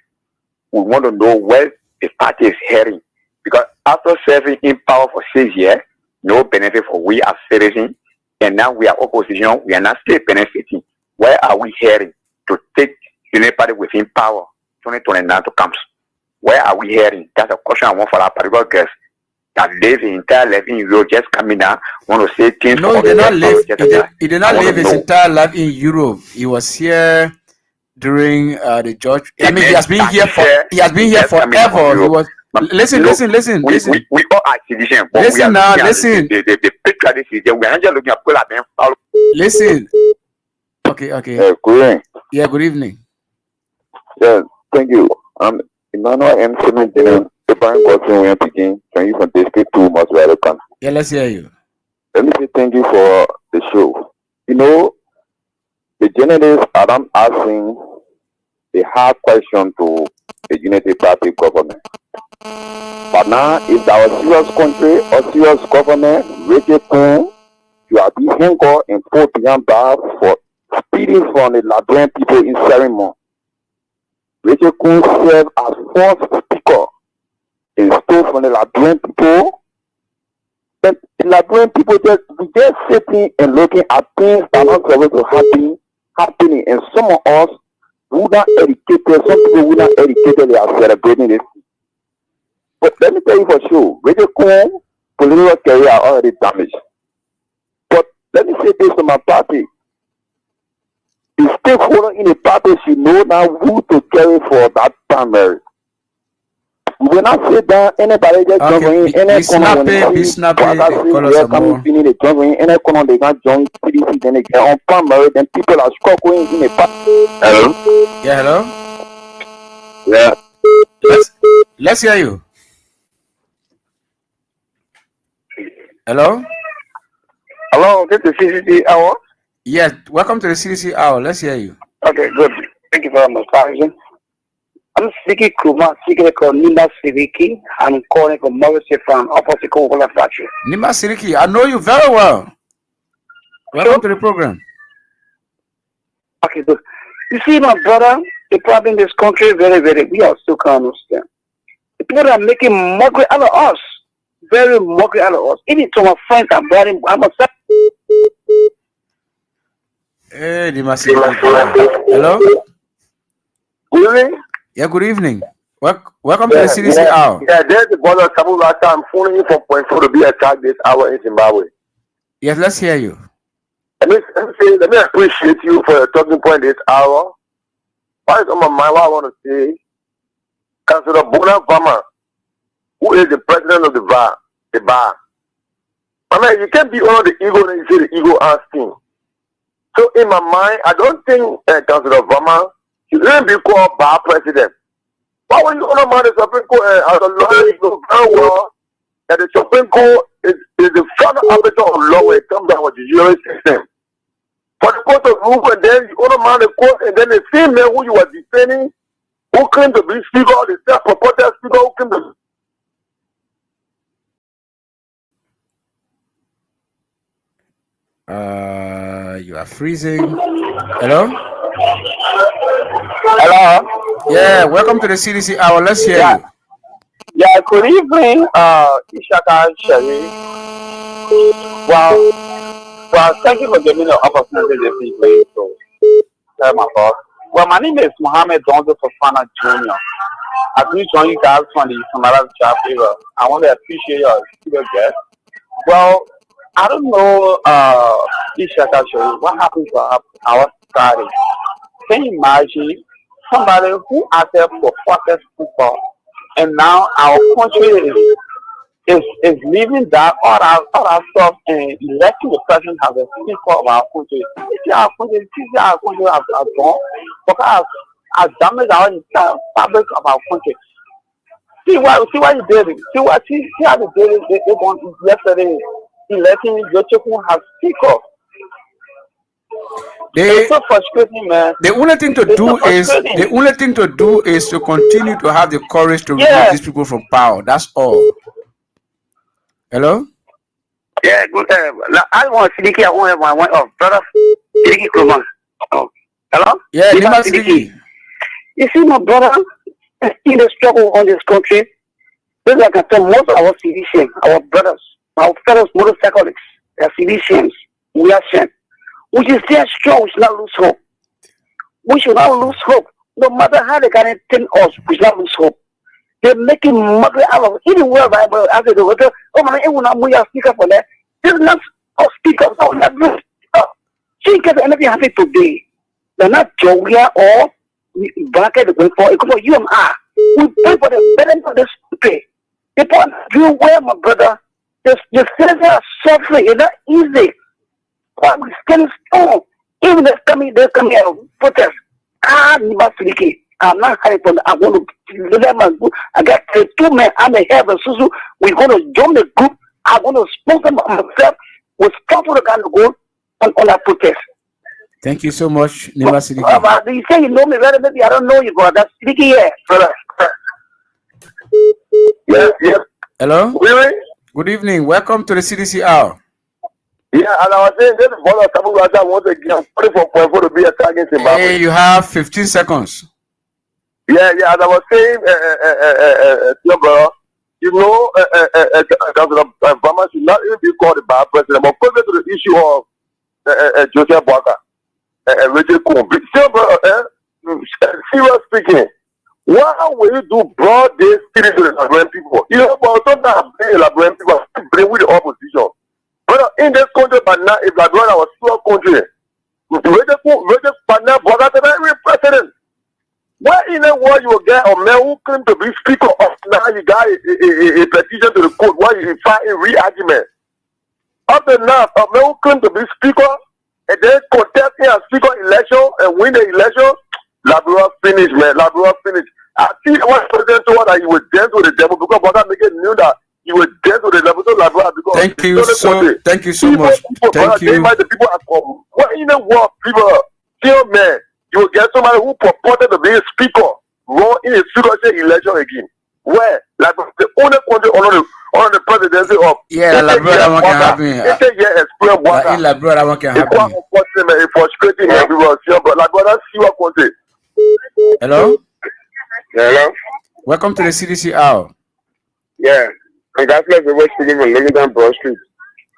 Speaker 2: we want to know where the party is heading. Because after serving in power for 6 years, no benefit for we as citizens, and now we are opposition, we are not still benefiting. Where are we heading to take the party within power 2029 to come? Where are we heading? That's a question I want for our particular guest that lives in entire life in Europe, just coming down, want to say things.
Speaker 4: No, he did not live. He did not live his entire life in Europe. He was here during the George. I mean, he has been here for. He has been here forever. He was. Listen.
Speaker 2: We all are citizens.
Speaker 4: Listen now. Listen.
Speaker 2: The picture this is we are just looking at people at them.
Speaker 4: Listen. Okay.
Speaker 2: Good evening.
Speaker 4: Yeah. Good evening.
Speaker 2: Yeah. Thank you. Emmanuel M. Simmons, the parent person we are picking. Can you from District 2, Mozzarella County?
Speaker 4: Yeah. Let's hear you.
Speaker 2: Let me say thank you for the show. You know, the journalists are not asking the hard question to the Unity Party government. But now, if our serious country or serious government, Richard Poon, you are being held and put behind bars for speeding from the Liberian people in ceremony. Richard Poon served as first speaker and stole from the Liberian people. And the Liberian people just sitting and looking at things that are not supposed to happening. And some of us who not educated, some people who not educated, they are celebrating this. But let me tell you for sure, Richard Poon political career are already damaged. But let me say this to my party. The stakeholder in the party should know now who to carry for that primary. We will not sit down, anybody just jump in, any corner
Speaker 4: be snappy,
Speaker 2: they jump in, any corner they can join PDC, then they get on primary, then people are struggling in the party. Hello?
Speaker 4: Yeah, hello?
Speaker 2: Yeah.
Speaker 4: Let's hear you. Hello?
Speaker 2: Hello, this is CCC Hour.
Speaker 4: Yes, welcome to the CDC hour. Let's hear you.
Speaker 2: Okay, good. Thank you very much, Sergeant. I'm speaking Kuma, speaking called Nima Siriki. I'm calling from Morrissey from opposite Coca-Cola factory.
Speaker 4: Nima Siriki, I know you very well. Welcome to the program.
Speaker 2: Okay, good. You see, my brother, the problem in this country, we are still can't understand. The people are making mockery out of us. Very mockery out of us. Even to my friends, I'm a
Speaker 4: Hey, Nima Siriki. Hello?
Speaker 2: Good evening.
Speaker 4: Yeah, good evening. Welcome to the CDC hour.
Speaker 2: Yeah, there's the brother Sabu last time phoning in from Point 4 to be attacked this hour in Zimbabwe.
Speaker 4: Yes, let's hear you.
Speaker 2: Let me appreciate you for your talking point this hour. What is on my mind, what I want to say, Councillor Bona Vama, who is the president of the bar. I mean, you can't be on the ego and you say the ego has thing. So in my mind, I don't think Councillor Vama should even be called bar president. Why would you honor the Supreme Court as a lawyer? You know very well that the Supreme Court is the final arbiter of law when it comes down with the jury system. For the court of rule, and then you honor the court, and then the same man who you are defending, who claimed to be speaker, the self-purported speaker, who claimed to
Speaker 4: You are freezing. Hello?
Speaker 2: Hello?
Speaker 4: Yeah, welcome to the CDC hour. Let's hear you.
Speaker 2: Yeah, good evening, Esiaka Sherry. Well, thank you for giving me the opportunity this evening to tell my boss. Well, my name is Mohammed Donzo Fofana Jr. I do join you guys from the Samara job favor. I want to appreciate your studio guest. Well, I don't know, Esiaka Sherry, what happened to our society? Can you imagine somebody who acted for protest people, and now our country is is leaving that all that stuff and electing the president as a speaker of our country. See our country has gone because has damaged our entire fabric of our country. See why you did it. See how they did it. They want yesterday electing Jochekun as speaker. It's so frustrating, man.
Speaker 4: The only thing to do is to continue to have the courage to remove these people from power. That's all. Hello?
Speaker 2: Yeah, good. I want Sidiki. I want my brother Sidiki Kurman. Oh, hello?
Speaker 4: Yeah, Sidiki.
Speaker 2: You see, my brother, in the struggle on this country, just like I tell most of our citizens, our brothers, our fellow motorcyclists, their citizens, we are sent. We should stay strong, we should not lose hope. We should not lose hope. No matter how they can tell us, we should not lose hope. They're making mockery out of it. Even where Bible after the water, oh my God, we are speaker for that. This is not our speaker, so not good. She can anything happen today. They're not Jogia or bracket going for it. Come on, you and I. We pray for the betterment of this country. People do well, my brother. The citizens are suffering. It's not easy. But we stand strong. Even they're coming out protest. I'm not hiding from the, I want to let my group. I got 2 men. I'm a head of Susu. We're going to join the group. I want to sponsor myself. We'll sponsor the kind of go on our protest.
Speaker 4: Thank you so much, Nima Sidiki.
Speaker 2: You say you know me better, maybe I don't know you, but that's Sidiki, yeah, brother. Yeah.
Speaker 4: Hello?
Speaker 2: Really?
Speaker 4: Good evening. Welcome to the CDC Hour.
Speaker 2: Yeah, and I was saying, this is one of the once again, for to be attacking Zimbabwe.
Speaker 4: Hey, you have 15 seconds.
Speaker 2: Yeah, as I was saying, your brother, you know, Obama should not even be called a bad president, but further to the issue of Joseph Boaka, Richard Combs. Serious speaking, why will you do broad day spirit to the Liberian people? You know, but sometimes the Liberian people bring with the opposition. But in this country, but now, if Liberia was a small country, Richard partner Boaka to every president. Why in the world you will get a man who claim to be speaker of now you got a petition to the court why you fight a re-argument? Up to now, a man who claim to be speaker and then contesting a speaker election and win the election, Labrador finish, man. Labrador finish. I see what president told that he would dance with the devil because Boga make it knew that he would dance with the devil. So Labrador because
Speaker 4: thank you so much. Thank you.
Speaker 2: Thank you. The people at home. What in the world, people, still man. You will get somebody who purported to be a speaker run in a speakership election again. Where, like, the only country on the presidency of
Speaker 4: Labrador can happen. Labrador can happen.
Speaker 2: It's frustrating everyone. But Labrador see what country.
Speaker 4: Hello.
Speaker 2: Hello.
Speaker 4: Welcome to the CDC Hour.
Speaker 2: Yeah, congratulations for speaking from Livingston Broad Street.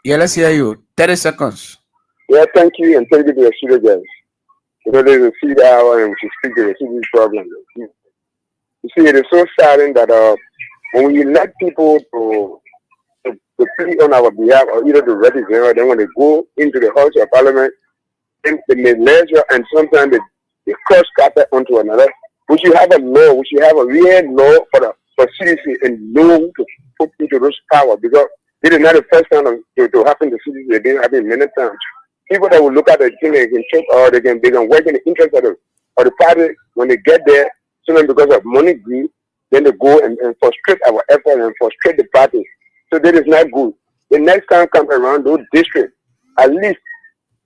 Speaker 4: Yeah, let's hear you. 30 seconds.
Speaker 2: Yeah, thank you, and thank you to the studio guys. You know, there's a feed hour and we should speak to the CDC problem. You see, it is so saddening that when we elect people to plead on our behalf or either to represent, then when they go into the House of Parliament, then they may measure and sometimes they cross carpet onto another. We should have a law, we should have a real law for CDC and know to put into those power because it is not the first time to happen to CDC, it didn't happen many times. People that will look at the thing, they can check or they can work in the interest of the party. When they get there, so because of money greed, then they go and frustrate our effort and frustrate the party. So that is not good. The next time come around those districts, at least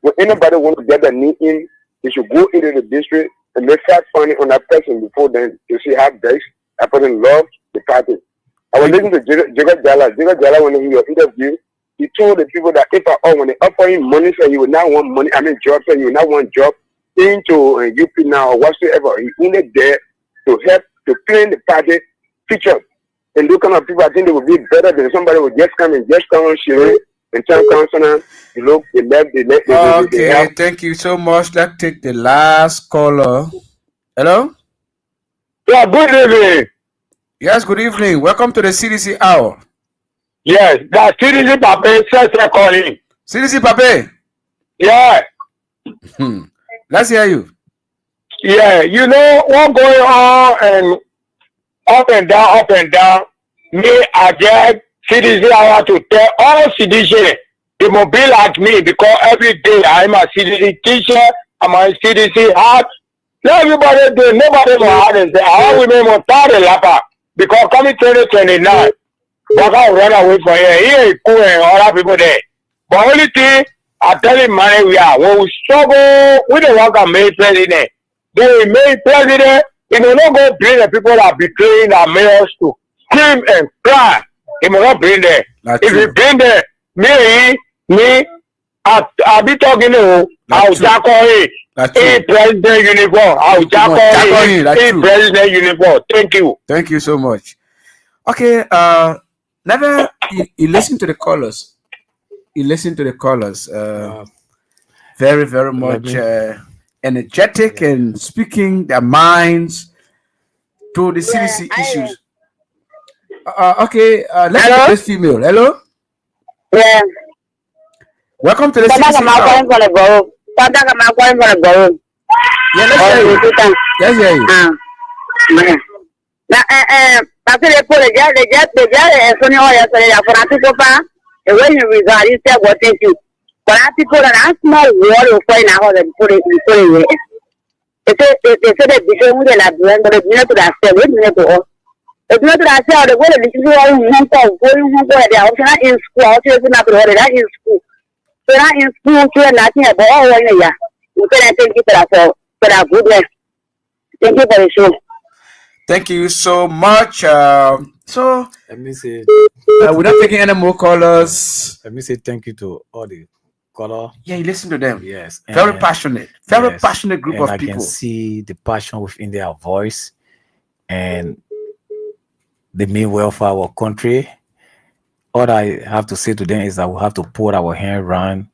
Speaker 2: when anybody wants to get their knee in, they should go into the district and make start funding on that person before then to see how best that person loves the party. I was listening to Jacob Jala. Jacob Jala, when he was interviewed, he told the people that if when they offer him money, so he would not want money. Job, so he would not want job into UP now or whatsoever. He only there to help to plan the party feature. And those kind of people, I think they would be better than somebody who just come on Shiri and town councilor. You look, they left.
Speaker 4: Okay, thank you so much. Let's take the last caller. Hello?
Speaker 2: Yeah, good evening.
Speaker 4: Yes, good evening. Welcome to the CDC Hour.
Speaker 2: Yes, that's CDC Pape says calling.
Speaker 4: CDC Pape?
Speaker 2: Yeah.
Speaker 4: Let's hear you.
Speaker 2: Yeah, you know what's going on and up and down. Me, I get
Speaker 6: CDC hour to tell all citizens they must be like me because every day I'm a CDC teacher, I'm a CDC heart. Let everybody do, nobody will have it. All women will start a lapper because coming 2029, Baka will run away from here. Here is cool and other people there. But only thing, I tell you, man, when we struggle, we don't want to make president. They will make president, it will not go bring the people that are betraying our mayors to scream and cry. It will not bring them. If you bring them, me, I'll be talking to I'll jack on it. President uniform. I'll jack on it. President uniform. Thank you.
Speaker 4: Thank you so much. Okay, never you listen to the callers. You listen to the callers. Very, very much energetic and speaking their minds to the CDC issues. Okay, let's get this female. Hello?
Speaker 7: Yeah.
Speaker 4: Welcome to the CDC. Yeah, let's hear you. Let's hear you.
Speaker 7: Parce que les Sonny yesterday, for people, when you resign, you say what thank you. But people are not small word of fine out and put it in. They said that because we are doing the minute to that, we need to all. It's not that I said the way that you are going there, in school, not in school. So not in school, you're nothing about 1 year. You can thank you for that goodness. Thank you for the show.
Speaker 4: Thank you so much. So
Speaker 5: Let me say,
Speaker 4: we're not taking any more callers.
Speaker 5: let me say thank you to all the caller.
Speaker 4: Yeah, you listen to them.
Speaker 5: Yes.
Speaker 4: Very passionate. Very passionate group
Speaker 5: and
Speaker 4: of
Speaker 5: I
Speaker 4: people.
Speaker 5: can see the passion within their voice and the mean well for our country. All I have to say to them is that we have to put our hand around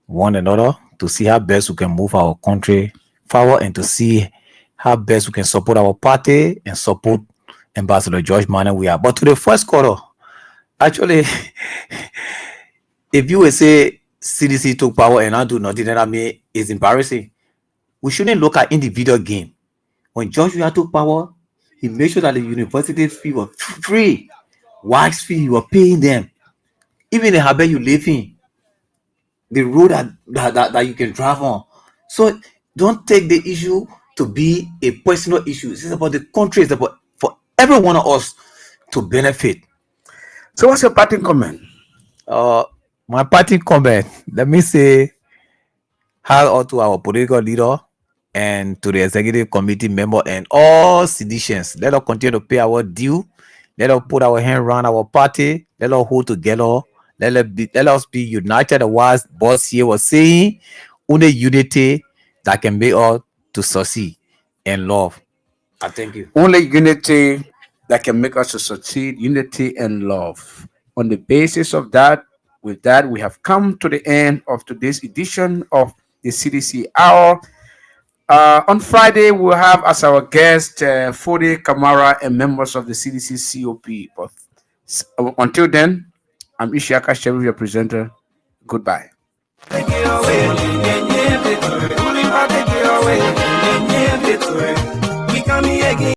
Speaker 5: one another to see how best we can move our country forward and to see how best we can support our party and support Ambassador George Manning we are. But to the first caller, actually, if you would say CDC took power and I do nothing, then I mean it's embarrassing. We shouldn't look at individual game. When George Weah took power, he made sure that the university fee was free. Wax fee, you were paying them. Even the habit you live in, the road that you can drive on. So don't take the issue to be a personal issue. It's about the country. It's about for every one of us to benefit.
Speaker 4: So what's your parting comment?
Speaker 5: My parting comment, let me say hi out to our political leader and to the executive committee member and all citizens. Let us continue to pay our due. Let us put our hand around our party. Let us hold together. Let us be united. As boss here was saying, only unity that can make us to succeed and love. I thank you.
Speaker 4: Only unity that can make us to succeed, unity and love. On the basis of that, with that, we have come to the end of today's edition of the CDC Hour. On Friday, we'll have as our guest Fode Kamara and members of the CDC COP. But until then, I'm Esiaka Sheriff, your presenter. Goodbye.
Speaker 3: We come here again.